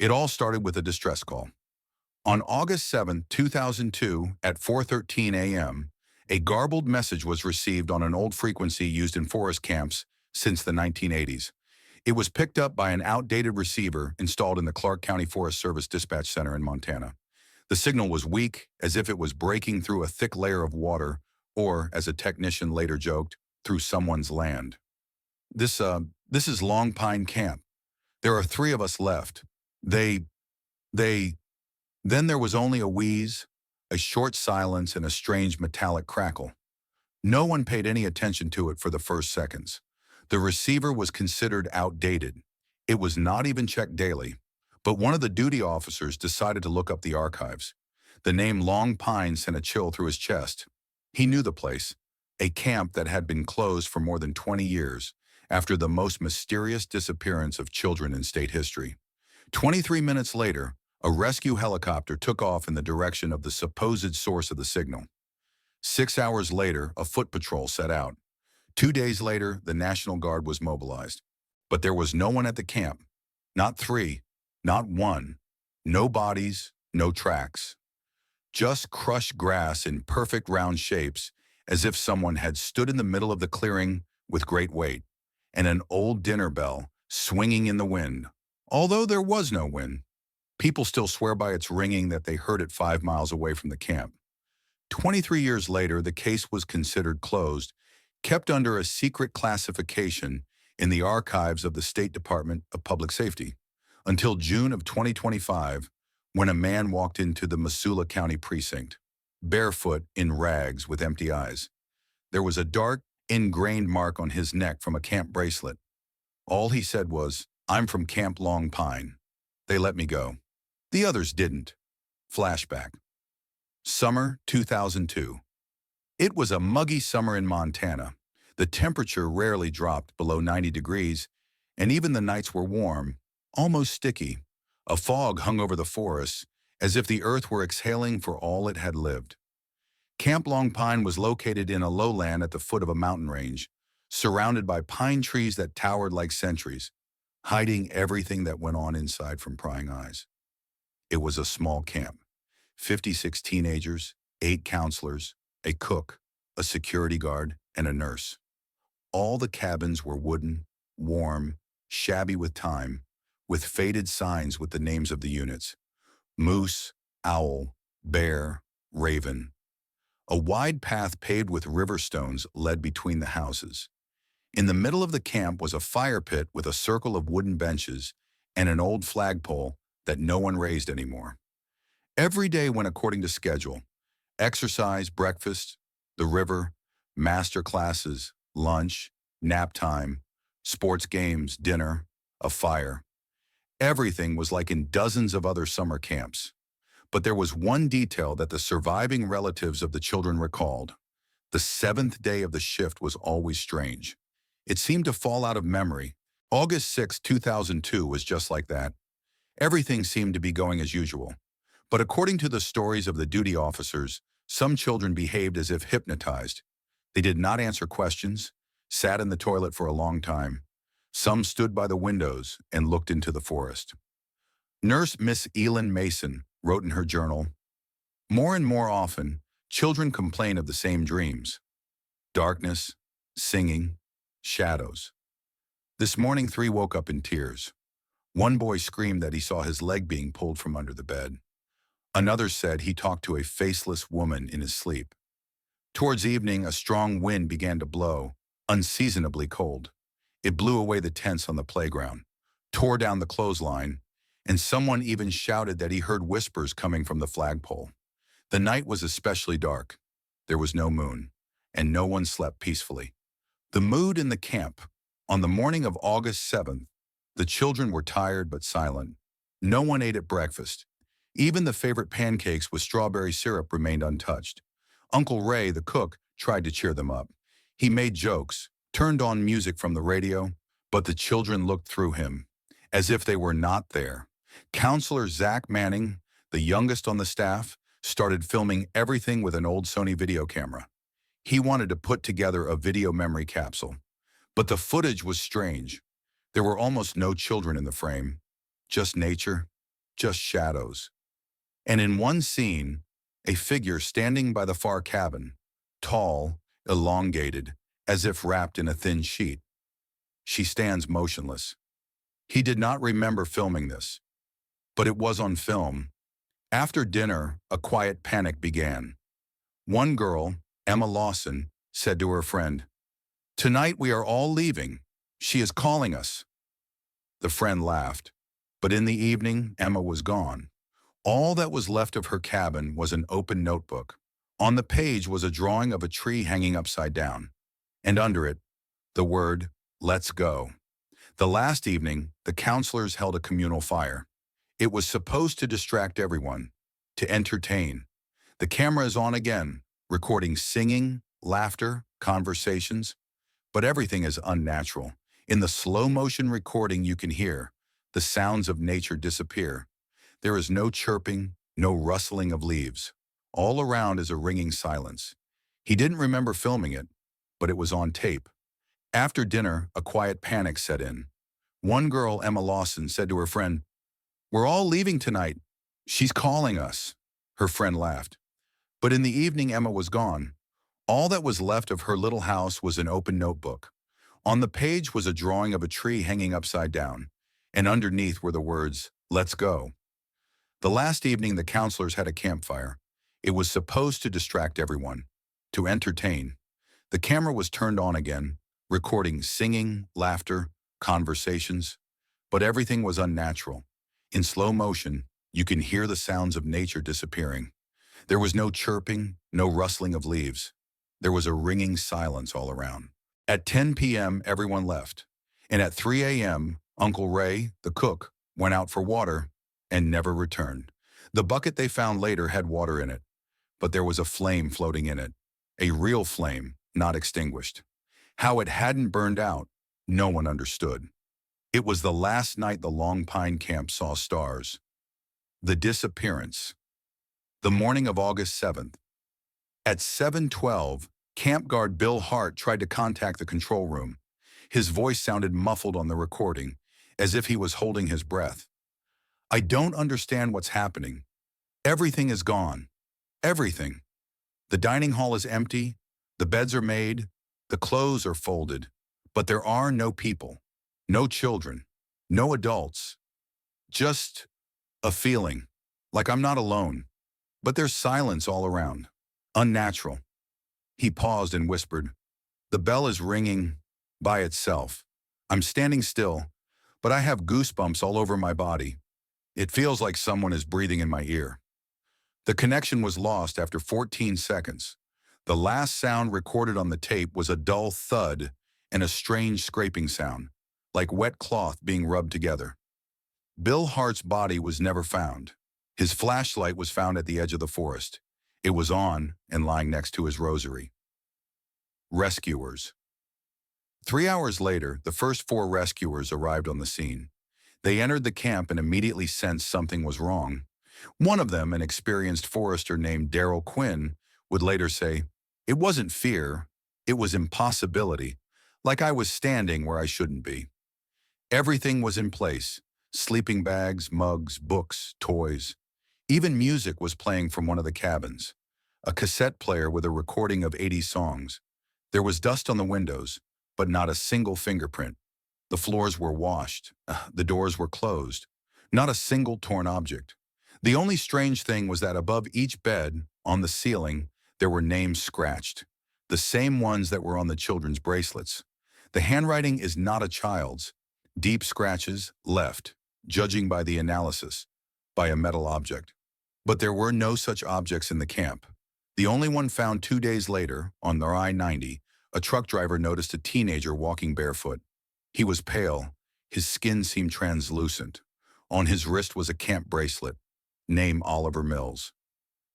It all started with a distress call. On August 7, 2002, at 4:13 a.m., a garbled message was received on an old frequency used in forest camps since the 1980s. It was picked up by an outdated receiver installed in the Clark County Forest Service Dispatch Center in Montana. The signal was weak, as if it was breaking through a thick layer of water, or, as a technician later joked, through someone's land. This is Long Pine Camp. There are three of us left. They, they, then there was only a wheeze, a short silence, and a strange metallic crackle. No one paid any attention to it for the first seconds. The receiver was considered outdated. It was not even checked daily. But one of the duty officers decided to look up the archives. The name Long Pine sent a chill through his chest. He knew the place, a camp that had been closed for more than 20 years after the most mysterious disappearance of children in state history. 23 minutes later, a rescue helicopter took off in the direction of the supposed source of the signal. 6 hours later, a foot patrol set out. 2 days later, the National Guard was mobilized. But there was no one at the camp. Not three, not one. No bodies, no tracks. Just crushed grass in perfect round shapes, as if someone had stood in the middle of the clearing with great weight, and an old dinner bell swinging in the wind. Although there was no wind, people still swear by its ringing that they heard it 5 miles away from the camp. 23 years later, the case was considered closed, kept under a secret classification in the archives of the State Department of Public Safety, until June of 2025, when a man walked into the Missoula County precinct, barefoot, in rags, with empty eyes. There was a dark, ingrained mark on his neck from a camp bracelet. All he said was, "I'm from Camp Long Pine. They let me go. The others didn't." Flashback. Summer 2002. It was a muggy summer in Montana. The temperature rarely dropped below 90 degrees, and even the nights were warm, almost sticky. A fog hung over the forest, as if the earth were exhaling for all it had lived. Camp Long Pine was located in a lowland at the foot of a mountain range, surrounded by pine trees that towered like sentries, hiding everything that went on inside from prying eyes. It was a small camp. 56 teenagers, 8 counselors, a cook, a security guard, and a nurse. All the cabins were wooden, warm, shabby with time, with faded signs with the names of the units: Moose, Owl, Bear, Raven. A wide path paved with river stones led between the houses. In the middle of the camp was a fire pit with a circle of wooden benches and an old flagpole that no one raised anymore. Every day went according to schedule: exercise, breakfast, the river, master classes, lunch, nap time, sports games, dinner, a fire. Everything was like in dozens of other summer camps. But there was one detail that the surviving relatives of the children recalled. The 7th day of the shift was always strange. It seemed to fall out of memory. August 6, 2002 was just like that. Everything seemed to be going as usual. But according to the stories of the duty officers, some children behaved as if hypnotized. They did not answer questions, sat in the toilet for a long time. Some stood by the windows and looked into the forest. Nurse Miss Elin Mason wrote in her journal, "More and more often, children complain of the same dreams: darkness, singing, shadows. This morning, 3 woke up in tears. One boy screamed that he saw his leg being pulled from under the bed. Another said he talked to a faceless woman in his sleep. Towards evening, a strong wind began to blow, unseasonably cold. It blew away the tents on the playground, tore down the clothesline, and someone even shouted that he heard whispers coming from the flagpole. The night was especially dark. There was no moon, and no one slept peacefully. The mood in the camp. On the morning of August 7th, the children were tired but silent. No one ate at breakfast. Even the favorite pancakes with strawberry syrup remained untouched. Uncle Ray, the cook, tried to cheer them up. He made jokes, turned on music from the radio, but the children looked through him, as if they were not there. Counselor Zach Manning, the youngest on the staff, started filming everything with an old Sony video camera. He wanted to put together a video memory capsule. But the footage was strange. There were almost no children in the frame, just nature, just shadows. And in one scene, a figure standing by the far cabin, tall, elongated, as if wrapped in a thin sheet. She stands motionless. He did not remember filming this, but it was on film. After dinner, a quiet panic began. One girl, Emma Lawson, said to her friend, "Tonight we are all leaving. She is calling us." The friend laughed. But in the evening, Emma was gone. All that was left of her cabin was an open notebook. On the page was a drawing of a tree hanging upside down, and under it, the word, "Let's go." The last evening, the counselors held a communal fire. It was supposed to distract everyone, to entertain. The camera is on again, recording singing, laughter, conversations, but everything is unnatural. In the slow-motion recording you can hear, the sounds of nature disappear. There is no chirping, no rustling of leaves. All around is a ringing silence. He didn't remember filming it, but it was on tape. After dinner, a quiet panic set in. One girl, Emma Lawson, said to her friend, "We're all leaving tonight. She's calling us." Her friend laughed. But in the evening, Emma was gone. All that was left of her little house was an open notebook. On the page was a drawing of a tree hanging upside down, and underneath were the words, "Let's go." The last evening, the counselors had a campfire. It was supposed to distract everyone, to entertain. The camera was turned on again, recording singing, laughter, conversations, but everything was unnatural. In slow motion, you can hear the sounds of nature disappearing. There was no chirping, no rustling of leaves. There was a ringing silence all around. At 10 p.m., everyone left, and at 3 a.m., Uncle Ray, the cook, went out for water and never returned. The bucket they found later had water in it, but there was a flame floating in it, a real flame, not extinguished. How it hadn't burned out, no one understood. It was the last night the Long Pine camp saw stars. The disappearance. The morning of August 7th. At 7:12, camp guard Bill Hart tried to contact the control room. His voice sounded muffled on the recording, as if he was holding his breath. "I don't understand what's happening. Everything is gone. Everything. The dining hall is empty, the beds are made, the clothes are folded, but there are no people, no children, no adults. Just a feeling, like I'm not alone, but there's silence all around. Unnatural." He paused and whispered, "The bell is ringing by itself. I'm standing still, but I have goosebumps all over my body. It feels like someone is breathing in my ear." The connection was lost after 14 seconds. The last sound recorded on the tape was a dull thud and a strange scraping sound, like wet cloth being rubbed together. Bill Hart's body was never found. His flashlight was found at the edge of the forest. It was on and lying next to his rosary. Rescuers. 3 hours later, the first 4 rescuers arrived on the scene. They entered the camp and immediately sensed something was wrong. One of them, an experienced forester named Daryl Quinn, would later say, "It wasn't fear, it was impossibility, like I was standing where I shouldn't be." Everything was in place: sleeping bags, mugs, books, toys. Even music was playing from one of the cabins, a cassette player with a recording of 80 songs. There was dust on the windows, but not a single fingerprint. The floors were washed, the doors were closed, not a single torn object. The only strange thing was that above each bed, on the ceiling, there were names scratched, the same ones that were on the children's bracelets. The handwriting is not a child's. Deep scratches, left, judging by the analysis, by a metal object. But there were no such objects in the camp. The only one found 2 days later, on the I-90, a truck driver noticed a teenager walking barefoot. He was pale. His skin seemed translucent. On his wrist was a camp bracelet. Name Oliver Mills.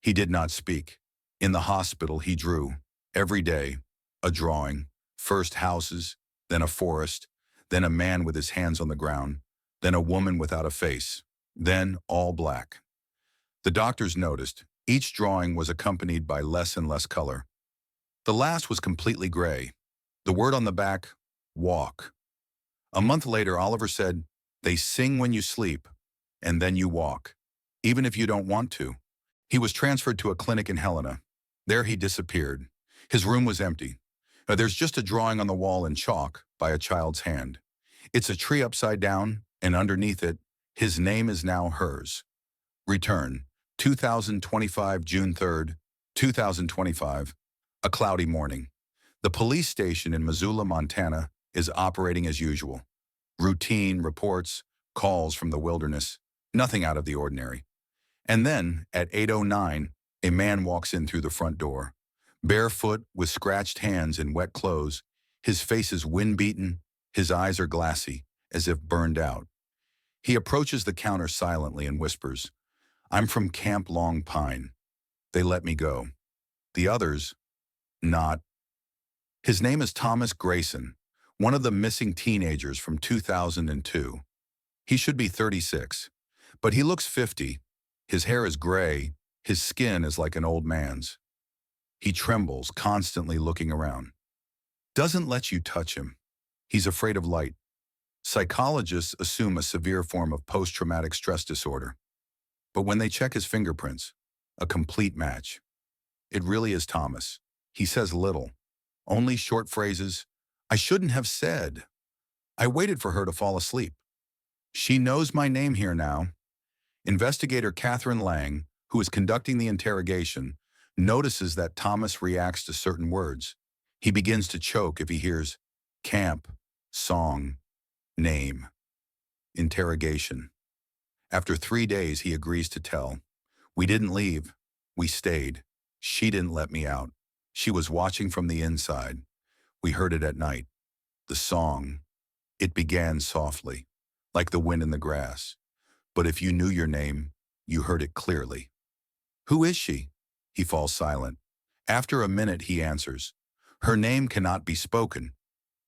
He did not speak. In the hospital, he drew, every day, a drawing, first houses, then a forest, then a man with his hands on the ground, then a woman without a face, then all black. The doctors noticed each drawing was accompanied by less and less color. The last was completely gray. The word on the back, walk. A month later, Oliver said, "They sing when you sleep, and then you walk, even if you don't want to. He was transferred to a clinic in Helena. There he disappeared. His room was empty. There's just a drawing on the wall in chalk by a child's hand. It's a tree upside down, and underneath it, his name is now hers. Return, 2025, June 3rd, 2025, a cloudy morning. The police station in Missoula, Montana, is operating as usual. Routine reports, calls from the wilderness, nothing out of the ordinary. And then, at 8:09, a man walks in through the front door. Barefoot, with scratched hands and wet clothes, his face is wind-beaten, his eyes are glassy, as if burned out. He approaches the counter silently and whispers, "I'm from Camp Long Pine. They let me go. The others, not." His name is Thomas Grayson, one of the missing teenagers from 2002. He should be 36, but he looks 50. His hair is gray, his skin is like an old man's. He trembles, constantly looking around. Doesn't let you touch him. He's afraid of light. Psychologists assume a severe form of post-traumatic stress disorder. But when they check his fingerprints, a complete match. It really is Thomas. He says little, only short phrases. "I shouldn't have said. I waited for her to fall asleep. She knows my name here now." Investigator Catherine Lang, who is conducting the interrogation, notices that Thomas reacts to certain words. He begins to choke if he hears camp, song, name, interrogation. After 3 days, he agrees to tell. "We didn't leave. We stayed. She didn't let me out. She was watching from the inside. We heard it at night. The song. It began softly, like the wind in the grass. But if you knew your name, you heard it clearly." "Who is she?" He falls silent. After a minute, he answers, "Her name cannot be spoken.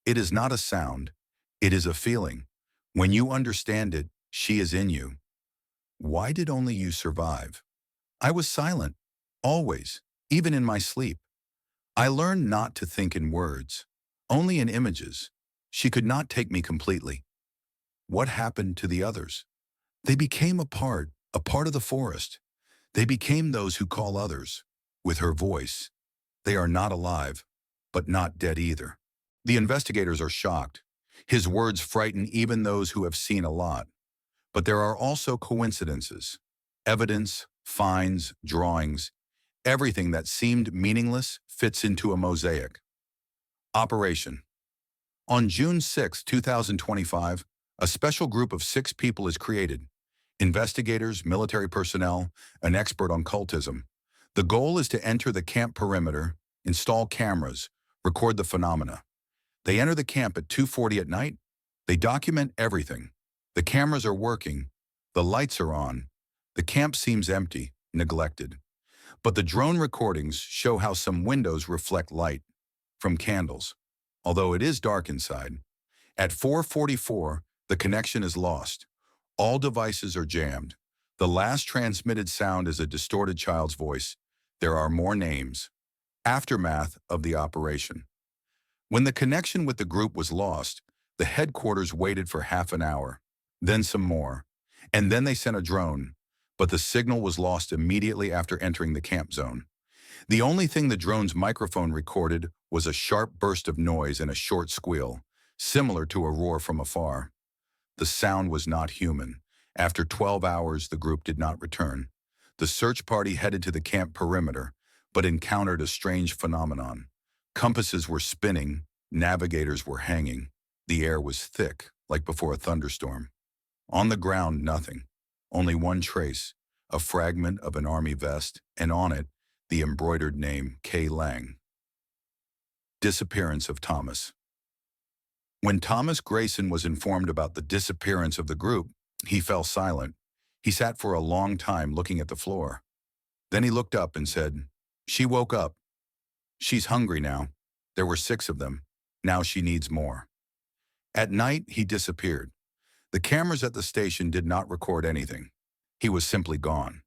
It is not a sound. It is a feeling. When you understand it, she is in you." "Why did only you survive?" "I was silent. Always. Even in my sleep. I learned not to think in words. Only in images. She could not take me completely." "What happened to the others?" "They became a part of the forest. They became those who call others, with her voice. They are not alive, but not dead either." The investigators are shocked. His words frighten even those who have seen a lot. But there are also coincidences. Evidence, finds, drawings, everything that seemed meaningless fits into a mosaic. Operation. On June 6, 2025, a special group of 6 people is created. Investigators, military personnel, an expert on cultism. The goal is to enter the camp perimeter, install cameras, record the phenomena. They enter the camp at 2:40 at night. They document everything. The cameras are working. The lights are on. The camp seems empty, neglected. But the drone recordings show how some windows reflect light from candles, although it is dark inside. At 4:44, the connection is lost. All devices are jammed. The last transmitted sound is a distorted child's voice. There are more names. Aftermath of the operation. When the connection with the group was lost, the headquarters waited for half an hour, then some more, and then they sent a drone, but the signal was lost immediately after entering the camp zone. The only thing the drone's microphone recorded was a sharp burst of noise and a short squeal, similar to a roar from afar. The sound was not human. After 12 hours, the group did not return. The search party headed to the camp perimeter, but encountered a strange phenomenon. Compasses were spinning, navigators were hanging. The air was thick, like before a thunderstorm. On the ground, nothing. Only one trace, a fragment of an army vest, and on it, the embroidered name K. Lang. Disappearance of Thomas. When Thomas Grayson was informed about the disappearance of the group, he fell silent. He sat for a long time looking at the floor. Then he looked up and said, "She woke up. She's hungry now. There were 6 of them. Now she needs more." At night, he disappeared. The cameras at the station did not record anything. He was simply gone.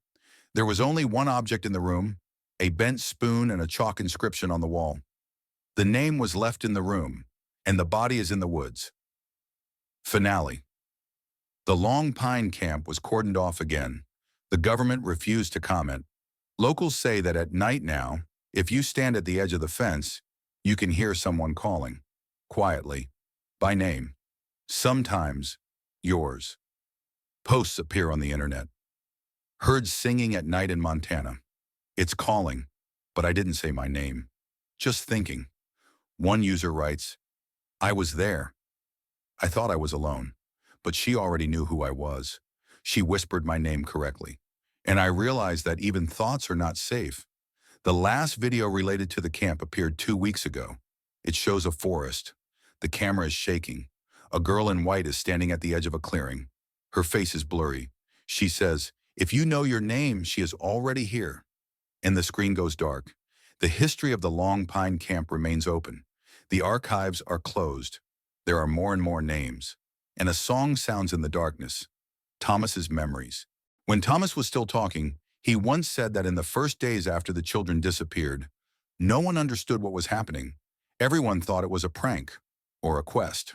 There was only one object in the room, a bent spoon and a chalk inscription on the wall. The name was left in the room, and the body is in the woods. Finale. The Long Pine camp was cordoned off again. The government refused to comment. Locals say that at night now, if you stand at the edge of the fence, you can hear someone calling, quietly, by name. Sometimes, yours. Posts appear on the internet. Heard singing at night in Montana. It's calling, but I didn't say my name. Just thinking. One user writes, I was there. I thought I was alone, but she already knew who I was. She whispered my name correctly. And I realized that even thoughts are not safe. The last video related to the camp appeared 2 weeks ago. It shows a forest. The camera is shaking. A girl in white is standing at the edge of a clearing. Her face is blurry. She says, if you know your name, she is already here. And the screen goes dark. The history of the Long Pine camp remains open. The archives are closed. There are more and more names. And a song sounds in the darkness. Thomas's memories. When Thomas was still talking, he once said that in the first days after the children disappeared, no one understood what was happening. Everyone thought it was a prank or a quest.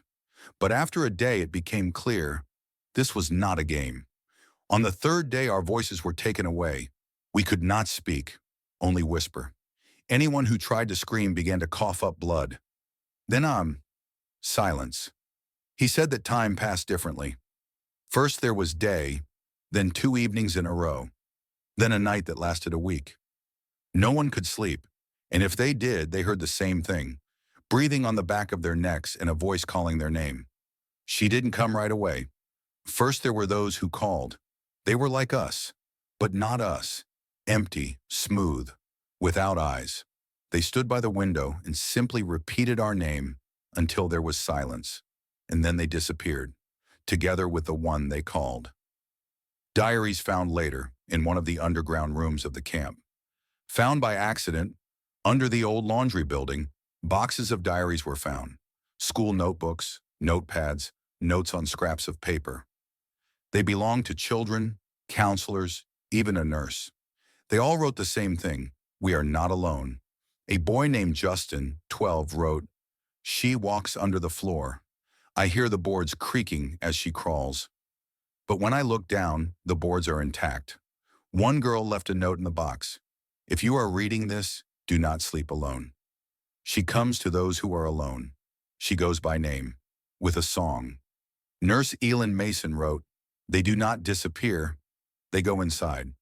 But after a day, it became clear this was not a game. On the third day, our voices were taken away. We could not speak, only whisper. Anyone who tried to scream began to cough up blood. Then, silence. He said that time passed differently. First there was day, then 2 evenings in a row, then a night that lasted a week. No one could sleep, and if they did, they heard the same thing, breathing on the back of their necks and a voice calling their name. She didn't come right away. First there were those who called. They were like us, but not us, empty, smooth, without eyes. They stood by the window and simply repeated our name until there was silence, and then they disappeared, together with the one they called. Diaries found later in one of the underground rooms of the camp. Found by accident, under the old laundry building, boxes of diaries were found. School notebooks, notepads, notes on scraps of paper. They belonged to children, counselors, even a nurse. They all wrote the same thing, we are not alone. A boy named Justin, 12, wrote, she walks under the floor. I hear the boards creaking as she crawls. But when I look down, the boards are intact. One girl left a note in the box. If you are reading this, do not sleep alone. She comes to those who are alone. She goes by name, with a song. Nurse Elin Mason wrote, they do not disappear, they go inside.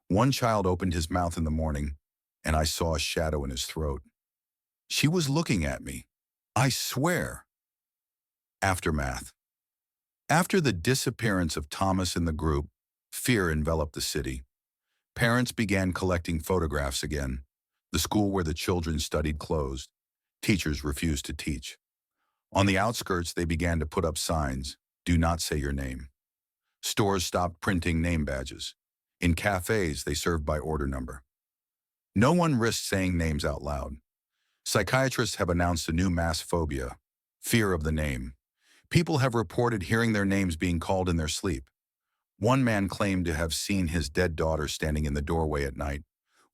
One child opened his mouth in the morning, and I saw a shadow in his throat. She was looking at me. I swear. Aftermath. After the disappearance of Thomas and the group, fear enveloped the city. Parents began collecting photographs again. The school where the children studied closed. Teachers refused to teach. On the outskirts, they began to put up signs, do not say your name. Stores stopped printing name badges. In cafes, they served by order number. No one risked saying names out loud. Psychiatrists have announced a new mass phobia, fear of the name. People have reported hearing their names being called in their sleep. One man claimed to have seen his dead daughter standing in the doorway at night,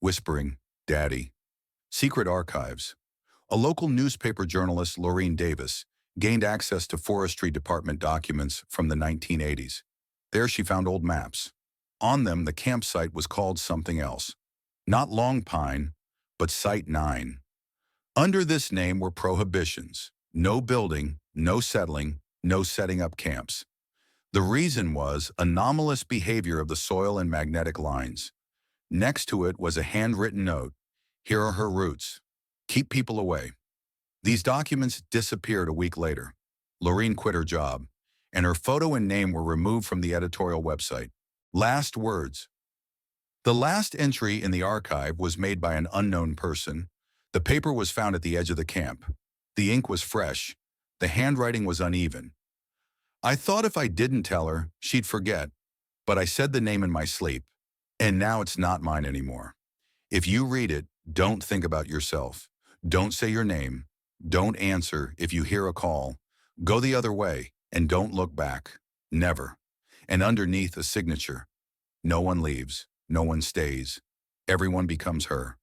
whispering, Daddy. Secret archives. A local newspaper journalist, Laureen Davis, gained access to Forestry Department documents from the 1980s. There she found old maps. On them, the campsite was called something else. Not Long Pine, but Site 9. Under this name were prohibitions. No building, no settling, no setting up camps. The reason was anomalous behavior of the soil and magnetic lines. Next to it was a handwritten note. Here are her routes. Keep people away. These documents disappeared a week later. Laureen quit her job, and her photo and name were removed from the editorial website. Last words. The last entry in the archive was made by an unknown person. The paper was found at the edge of the camp. The ink was fresh. The handwriting was uneven. I thought if I didn't tell her, she'd forget, but I said the name in my sleep, and now it's not mine anymore. If you read it, don't think about yourself. Don't say your name. Don't answer if you hear a call. Go the other way, and don't look back. Never. And underneath a signature. No one leaves. No one stays. Everyone becomes her.